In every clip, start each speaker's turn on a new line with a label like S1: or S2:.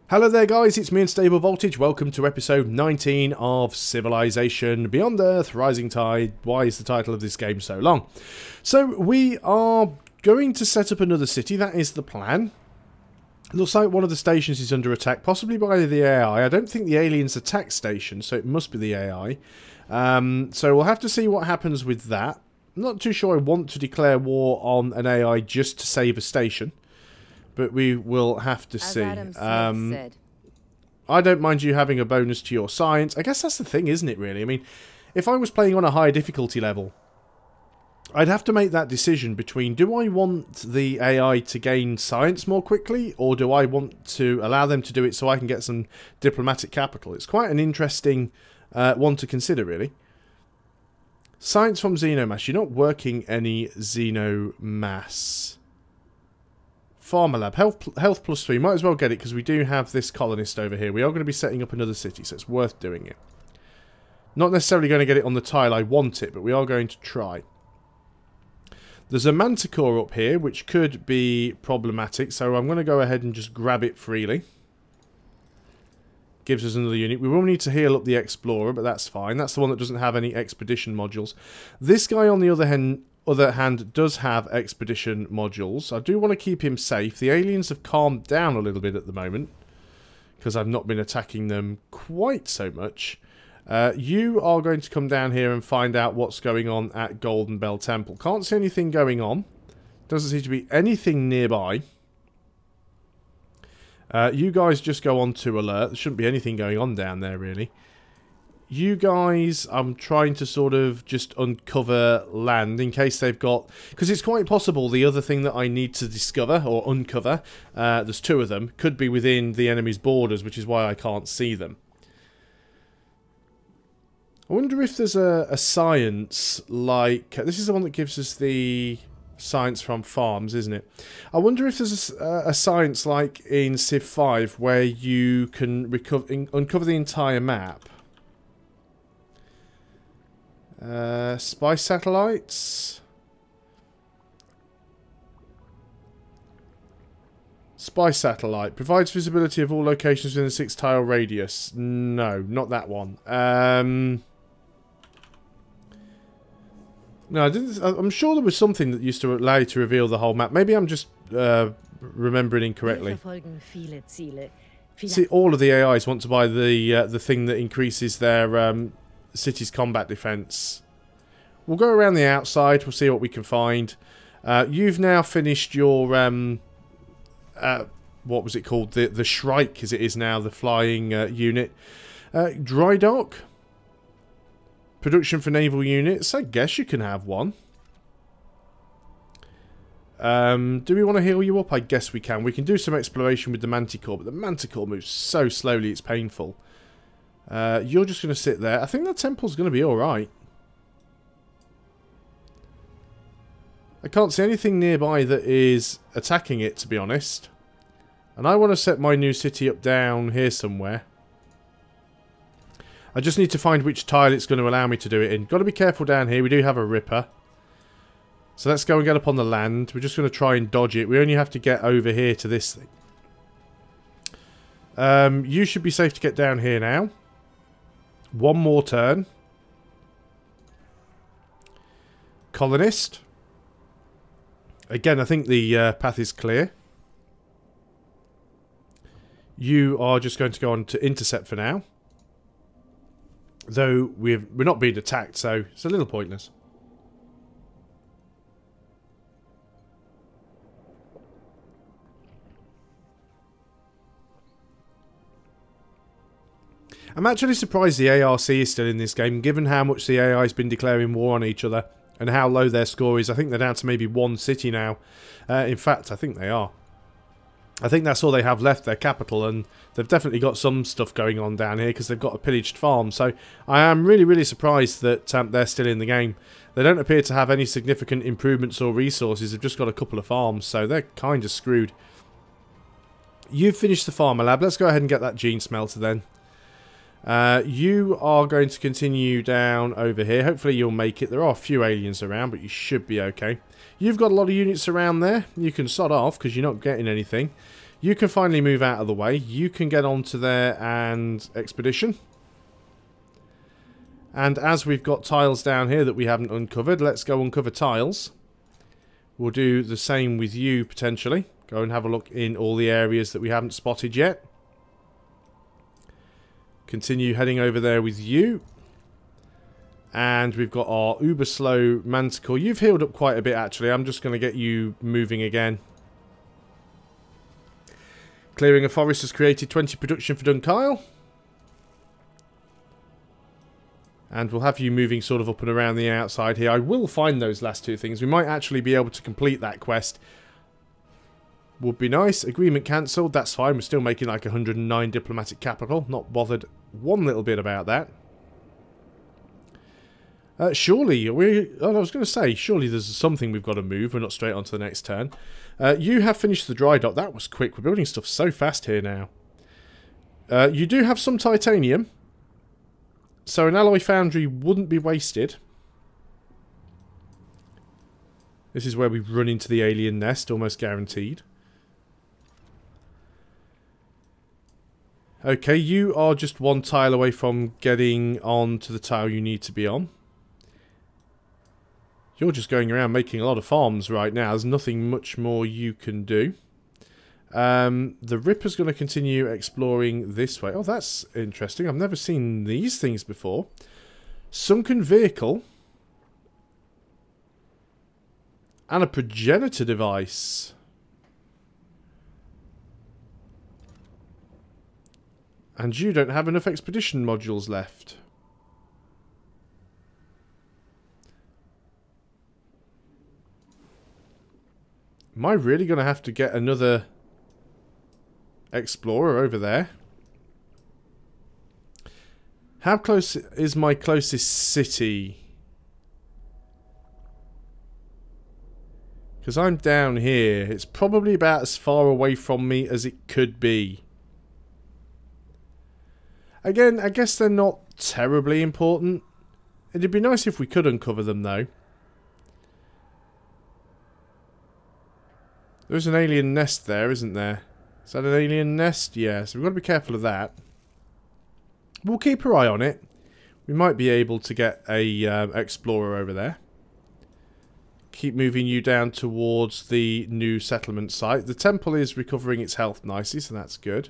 S1: Hello there guys, it's me Unstable Voltage. Welcome to episode 19 of Civilization Beyond Earth Rising Tide. Why is the title of this game so long? So we are going to set up another city, that is the plan. Looks like one of the stations is under attack, possibly by the AI. I don't think the aliens attack stations, so it must be the AI. So we'll have to see what happens with that. I'm not too sure I want to declare war on an AI just to save a station. But we will have to see. I don't mind you having a bonus to your science. I guess that's the thing, isn't it, really? I mean, if I was playing on a high difficulty level, I'd have to make that decision between, do I want the AI to gain science more quickly, or do I want to allow them to do it so I can get some diplomatic capital? It's quite an interesting one to consider, really. Science from Xenomass. You're not working any Xenomass. Farmer Lab, health +3, might as well get it because we do have this colonist over here. We are going to be setting up another city, so it's worth doing it. Not necessarily going to get it on the tile I want it, but we are going to try. There's a Manticore up here, which could be problematic, so I'm going to go ahead and just grab it freely. Gives us another unit. We will need to heal up the Explorer, but that's fine. That's the one that doesn't have any expedition modules. This guy, on the other hand, does have expedition modules. I do want to keep him safe. The aliens have calmed down a little bit at the moment because I've not been attacking them quite so much. You are going to come down here and find out what's going on at Golden Bell Temple. Can't see anything going on. Doesn't seem to be anything nearby. You guys just go on to alert. There shouldn't be anything going on down there, really. You guys, I'm trying to sort of just uncover land in case they've got... Because it's quite possible the other thing that I need to discover or uncover, there's two of them, could be within the enemy's borders, which is why I can't see them. I wonder if there's a science like... This is the one that gives us the science from farms, isn't it? I wonder if there's a science like in Civ 5 where you can uncover the entire map. Spy satellites. Spy satellite. Provides visibility of all locations within a 6-tile radius. No, not that one. No, I didn't. I'm sure there was something that used to allow you to reveal the whole map. Maybe I'm just remembering incorrectly. See, all of the AIs want to buy the thing that increases their city's combat defense. We'll go around the outside. We'll see what we can find. You've now finished your what was it called? The Shrike, as it is now, the flying unit. Dry dock. Production for naval units. I guess you can have one. Do we want to heal you up? I guess we can. We can do some exploration with the Manticore, but the Manticore moves so slowly it's painful. You're just going to sit there. I think that temple's going to be alright. I can't see anything nearby that is attacking it, to be honest. And I want to set my new city up down here somewhere. I just need to find which tile it's going to allow me to do it in. Got to be careful down here. We do have a Ripper. So let's go and get up on the land. We're just going to try and dodge it. We only have to get over here to this thing. You should be safe to get down here now. One more turn. Colonist. Again, I think the path is clear. You are just going to go on to intercept for now. Though we're not being attacked, so it's a little pointless. I'm actually surprised the ARC is still in this game, given how much the AI has been declaring war on each other and how low their score is. I think they're down to maybe one city now. In fact, I think they are. I think that's all they have left, their capital, and they've definitely got some stuff going on down here because they've got a pillaged farm. So I am really, really surprised that they're still in the game. They don't appear to have any significant improvements or resources. They've just got a couple of farms, so they're kind of screwed. You've finished the farmer lab. Let's go ahead and get that gene smelter then. You are going to continue down over here. Hopefully you'll make it. There are a few aliens around, but you should be okay. You've got a lot of units around there. You can sod off because you're not getting anything. You can finally move out of the way. You can get onto there and expedition. And as we've got tiles down here that we haven't uncovered, let's go uncover tiles. We'll do the same with you, potentially. Go and have a look in all the areas that we haven't spotted yet. Continue heading over there with you. And we've got our uber slow manticore. You've healed up quite a bit, actually. I'm just going to get you moving again. Clearing a forest has created 20 production for Dunkyle. And we'll have you moving sort of up and around the outside here. I will find those last two things. We might actually be able to complete that quest. Would be nice. Agreement cancelled. That's fine. We're still making like 109 diplomatic capital. Not bothered one little bit about that. Surely, I was going to say, surely there's something we've got to move. We're not straight on to the next turn. You have finished the dry dock. That was quick. We're building stuff so fast here now. You do have some titanium. So an alloy foundry wouldn't be wasted. This is where we run into the alien nest, almost guaranteed. Okay, you are just one tile away from getting on to the tile you need to be on. You're just going around making a lot of farms right now. There's nothing much more you can do. The Ripper's going to continue exploring this way. Oh, that's interesting. I've never seen these things before. Sunken vehicle. And a progenitor device. And you don't have enough expedition modules left. Am I really going to have to get another explorer over there? How close is my closest city? Because I'm down here. It's probably about as far away from me as it could be. Again, I guess they're not terribly important. It'd be nice if we could uncover them, though. There's an alien nest there, isn't there? Is that an alien nest? Yeah, so we've got to be careful of that. We'll keep our eye on it. We might be able to get a explorer over there. Keep moving you down towards the new settlement site. The temple is recovering its health nicely, so that's good.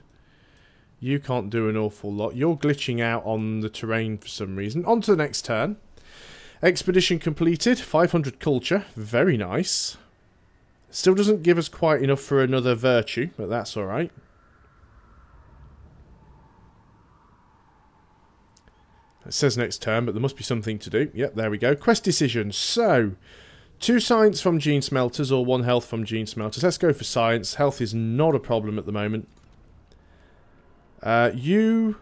S1: You can't do an awful lot. You're glitching out on the terrain for some reason. On to the next turn. Expedition completed. 500 culture. Very nice. Still doesn't give us quite enough for another virtue, but that's alright. It says next turn, but there must be something to do. Yep, there we go. Quest decisions. So, 2 science from gene smelters or 1 health from gene smelters. Let's go for science. Health is not a problem at the moment. You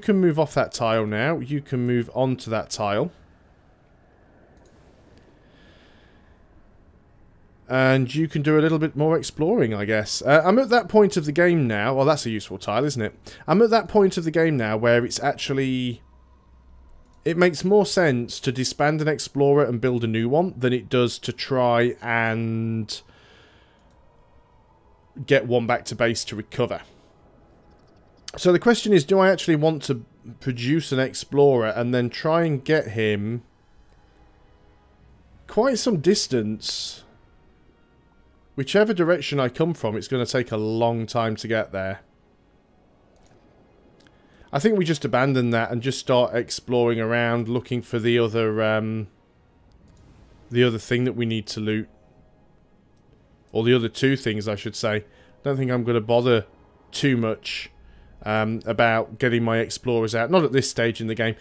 S1: can move off that tile now. You can move on to that tile. And you can do a little bit more exploring, I guess. I'm at that point of the game now. Well, that's a useful tile, isn't it? I'm at that point of the game now where it's actually... It makes more sense to disband an explorer and build a new one than it does to try and get one back to base to recover. So the question is, do I actually want to produce an explorer and then try and get him quite some distance? Whichever direction I come from, it's going to take a long time to get there. I think we just abandon that and just start exploring around, looking for the other thing that we need to loot. Or the other 2 things, I should say. I don't think I'm going to bother too much about getting my explorers out. Not at this stage in the game.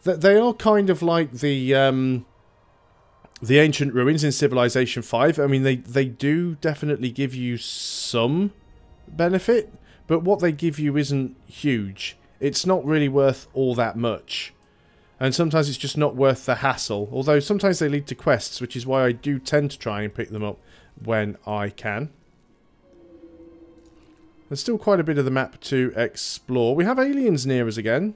S1: They are kind of like the ancient ruins in Civilization 5. I mean, they do definitely give you some benefit, but what they give you isn't huge. It's not really worth all that much. And sometimes it's just not worth the hassle. Although sometimes they lead to quests, which is why I do tend to try and pick them up when I can. There's still quite a bit of the map to explore. We have aliens near us again.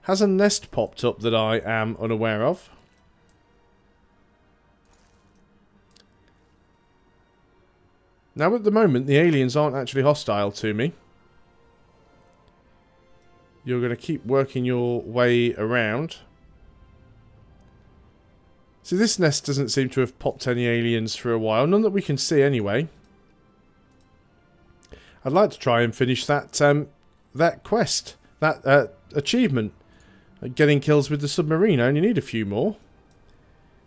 S1: Has a nest popped up that I am unaware of? Now, at the moment, the aliens aren't actually hostile to me. You're going to keep working your way around. See, this nest doesn't seem to have popped any aliens for a while. None that we can see, anyway. I'd like to try and finish that that quest, that achievement. Getting kills with the submarine. I only need a few more.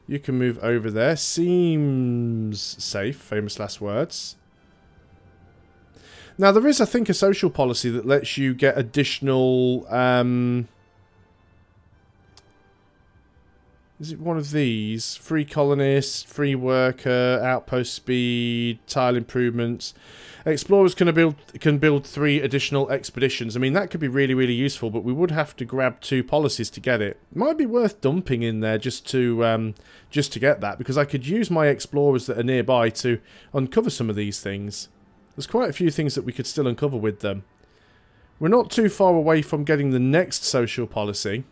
S1: You can move over there. Seems safe. Famous last words. Now, there is, I think, a social policy that lets you get additional... is it one of these? Free colonist, free worker, outpost speed, tile improvements. Explorers can build 3 additional expeditions. I mean, that could be really, really useful, but we would have to grab 2 policies to get it. Might be worth dumping in there just to get that, because I could use my explorers that are nearby to uncover some of these things. There's quite a few things that we could still uncover with them. We're not too far away from getting the next social policy.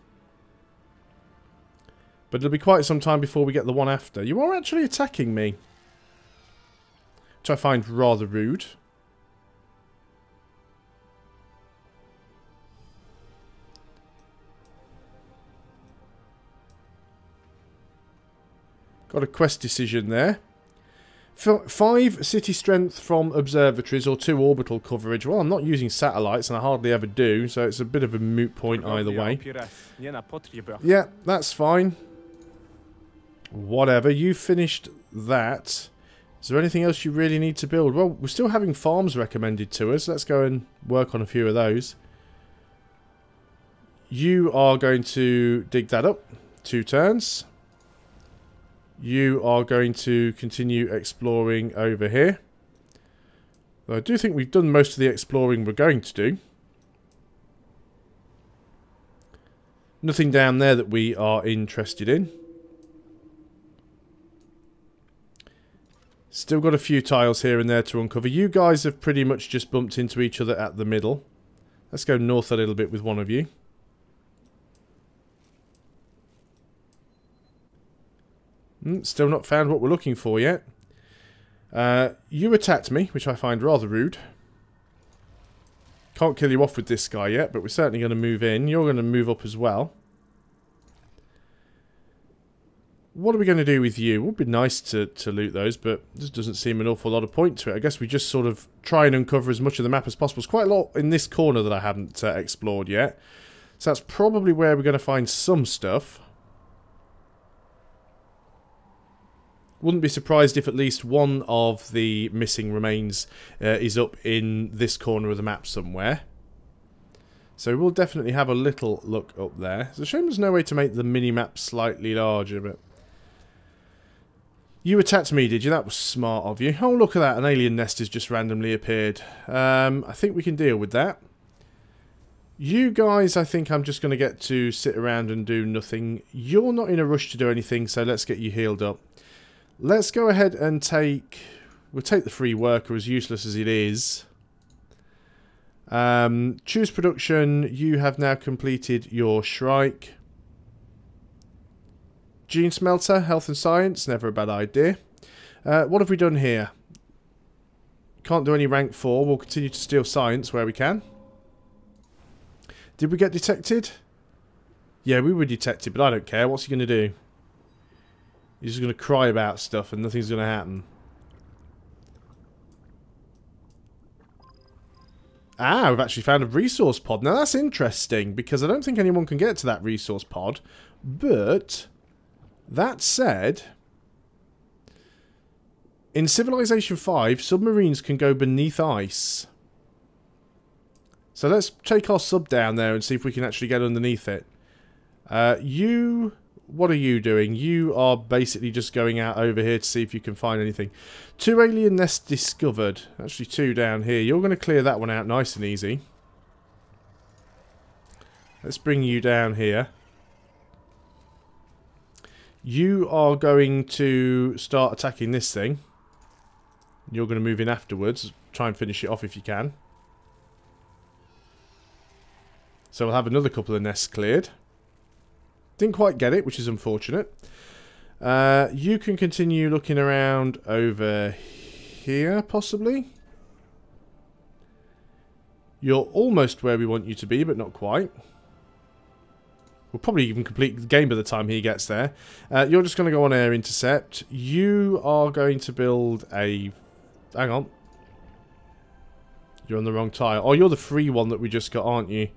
S1: But it'll be quite some time before we get the one after. You are actually attacking me. Which I find rather rude. Got a quest decision there. 5 city strength from observatories or 2 orbital coverage. Well, I'm not using satellites and I hardly ever do, so it's a bit of a moot point either way. Yeah, that's fine. Whatever, you finished that. Is there anything else you really need to build? Well, we're still having farms recommended to us. Let's go and work on a few of those. You are going to dig that up. 2 turns. You are going to continue exploring over here. I do think we've done most of the exploring we're going to do. Nothing down there that we are interested in. Still got a few tiles here and there to uncover. You guys have pretty much just bumped into each other at the middle. Let's go north a little bit with one of you. Still not found what we're looking for yet. You attacked me, which I find rather rude. Can't kill you off with this guy yet, but we're certainly going to move in. You're going to move up as well. What are we going to do with you? It would be nice to loot those, but this doesn't seem an awful lot of point to it. I guess we just sort of try and uncover as much of the map as possible. There's quite a lot in this corner that I haven't explored yet. So that's probably where we're going to find some stuff. Wouldn't be surprised if at least one of the missing remains is up in this corner of the map somewhere. So we'll definitely have a little look up there. It's a shame there's no way to make the mini-map slightly larger, but... You attacked me, did you? That was smart of you. Oh, look at that. An alien nest has just randomly appeared. I think we can deal with that. You guys, I think I'm just going to get to sit around and do nothing. You're not in a rush to do anything, so let's get you healed up. Let's go ahead and take... We'll take the free worker, as useless as it is. Choose production. You have now completed your Shrike. Gene Smelter, Health and Science, never a bad idea. What have we done here? Can't do any rank 4. We'll continue to steal Science where we can. Did we get detected? Yeah, we were detected, but I don't care. What's he going to do? He's just going to cry about stuff and nothing's going to happen. Ah, we've actually found a resource pod. Now that's interesting, because I don't think anyone can get to that resource pod. But, that said, in Civilization 5, submarines can go beneath ice. So let's take our sub down there and see if we can actually get underneath it. What are you doing? You are basically just going out over here to see if you can find anything. 2 alien nests discovered. Actually 2 down here. You're going to clear that one out nice and easy. Let's bring you down here. You are going to start attacking this thing. You're going to move in afterwards. Try and finish it off if you can. So we'll have another couple of nests cleared. Didn't quite get it, which is unfortunate. You can continue looking around over here, possibly. You're almost where we want you to be, but not quite. We'll probably even complete the game by the time he gets there. You're just going to go on air intercept. You are going to build a... Hang on. You're on the wrong tile. Oh, you're the free one that we just got, aren't you?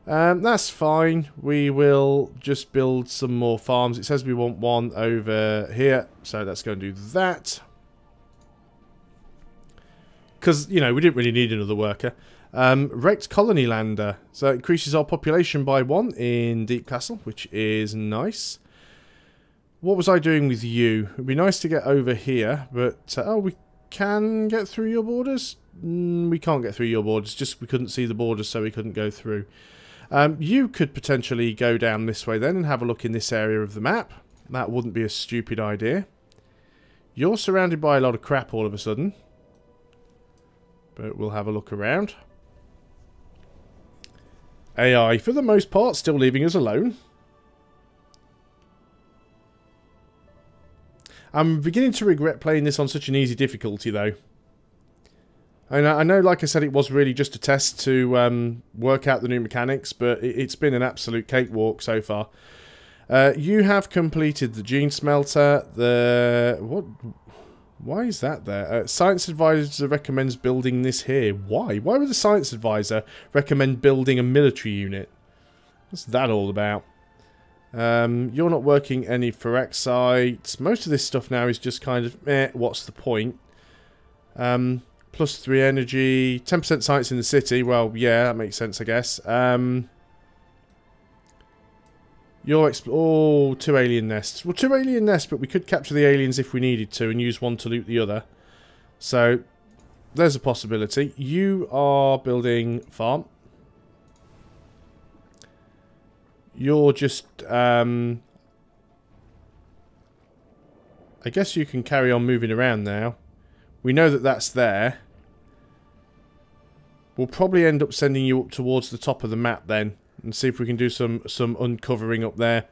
S1: That's fine. We will just build some more farms. It says we want one over here. So let's go and do that. Because, you know, we didn't really need another worker. Wrecked colony lander. So it increases our population by 1 in Deep Castle, which is nice. What was I doing with you? It would be nice to get over here, but... oh, we can get through your borders? We can't get through your borders, just we couldn't see the borders, so we couldn't go through. You could potentially go down this way then and have a look in this area of the map. That wouldn't be a stupid idea. You're surrounded by a lot of crap all of a sudden. But we'll have a look around. AI, for the most part, still leaving us alone. I'm beginning to regret playing this on such an easy difficulty, though. And I know, like I said, it was really just a test to work out the new mechanics, but it's been an absolute cakewalk so far. You have completed the gene smelter. What? Why is that there? Science advisor recommends building this here. Why? Why would the science advisor recommend building a military unit? What's that all about? You're not working any Phyrexite. Most of this stuff now is just kind of, what's the point? Plus 3 energy, 10% science in the city. Well, yeah, that makes sense, I guess. You're 2 alien nests. Well, 2 alien nests, but we could capture the aliens if we needed to and use one to loot the other. So, there's a possibility. You are building farm. You're just, I guess you can carry on moving around now. We know that that's there. We'll probably end up sending you up towards the top of the map then. And see if we can do some uncovering up there.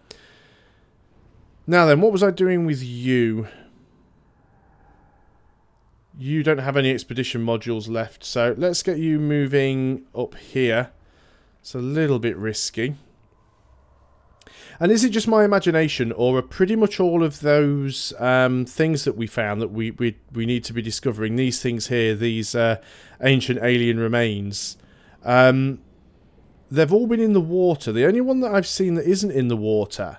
S1: Now then, what was I doing with you? You don't have any expedition modules left. So let's get you moving up here. It's a little bit risky. And is it just my imagination, or are pretty much all of those things that we found that we need to be discovering, these things here, these ancient alien remains, they've all been in the water. The only one that I've seen that isn't in the water,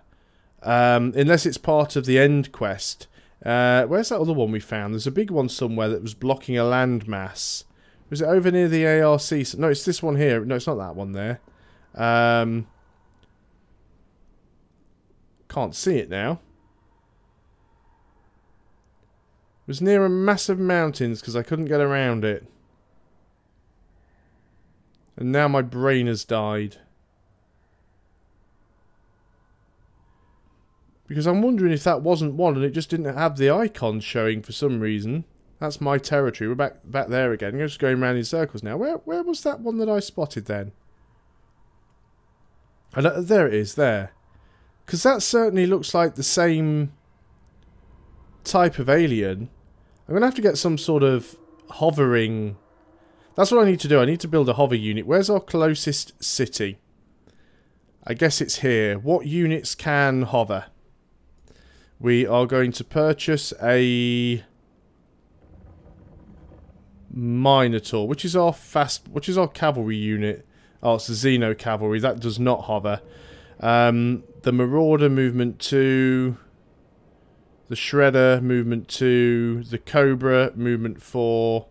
S1: unless it's part of the end quest, where's that other one we found? There's a big one somewhere that was blocking a landmass. Was it over near the ARC? No, it's this one here. No, it's not that one there. Can't see it now. It was near a massive mountains because I couldn't get around it. And now my brain has died. Because I'm wondering if that wasn't one and it just didn't have the icons showing for some reason. That's my territory. We're back there again. We're just going around in circles now. Where was that one that I spotted then? There it is, there. Because that certainly looks like the same type of alien. I'm going to have to get some sort of hovering... That's what I need to do. I need to build a hover unit. Where's our closest city? I guess it's here. What units can hover? We are going to purchase a Minotaur, which is our cavalry unit. Oh, it's the Xeno cavalry. That does not hover. The Marauder movement 2, the Shredder movement 2, the Cobra movement 4.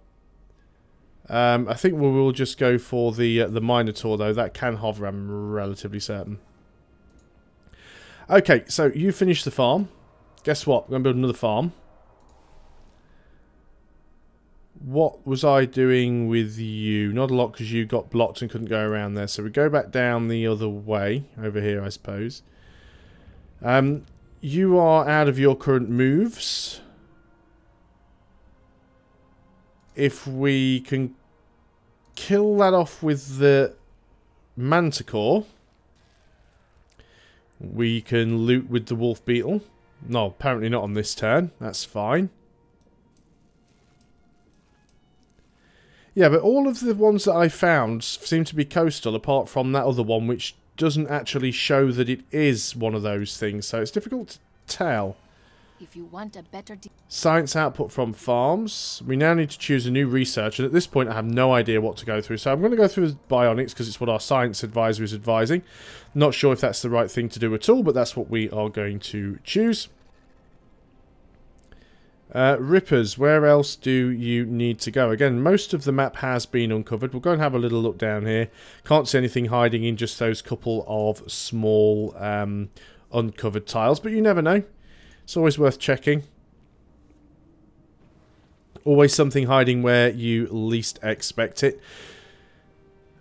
S1: I think we will just go for the Minotaur though. That can hover, I'm relatively certain. Okay, so you finished the farm. Guess what? I'm going to build another farm. What was I doing with you? Not a lot because you got blocked and couldn't go around there. So we go back down the other way. Over here, I suppose. You are out of your current moves. If we can kill that off with the Manticore, we can loot with the Wolf Beetle. No, apparently not on this turn. That's fine. Yeah, but all of the ones that I found seem to be coastal, apart from that other one, which doesn't actually show that it is one of those things, so it's difficult to tell.
S2: If you want a better
S1: Science output from farms. We now need to choose a new research, and at this point I have no idea what to go through. So I'm going to go through bionics because it's what our science advisor is advising. Not sure if that's the right thing to do at all, but that's what we are going to choose. Rippers, where else do you need to go? Again, most of the map has been uncovered. We'll go and have a little look down here. Can't see anything hiding in just those couple of small uncovered tiles, but you never know. It's always worth checking. Always something hiding where you least expect it.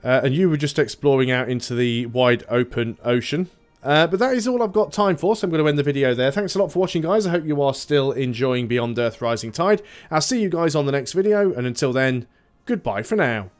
S1: And you were just exploring out into the wide open ocean. But that is all I've got time for, so I'm going to end the video there. Thanks a lot for watching, guys. I hope you are still enjoying Beyond Earth Rising Tide. I'll see you guys on the next video, and until then, goodbye for now.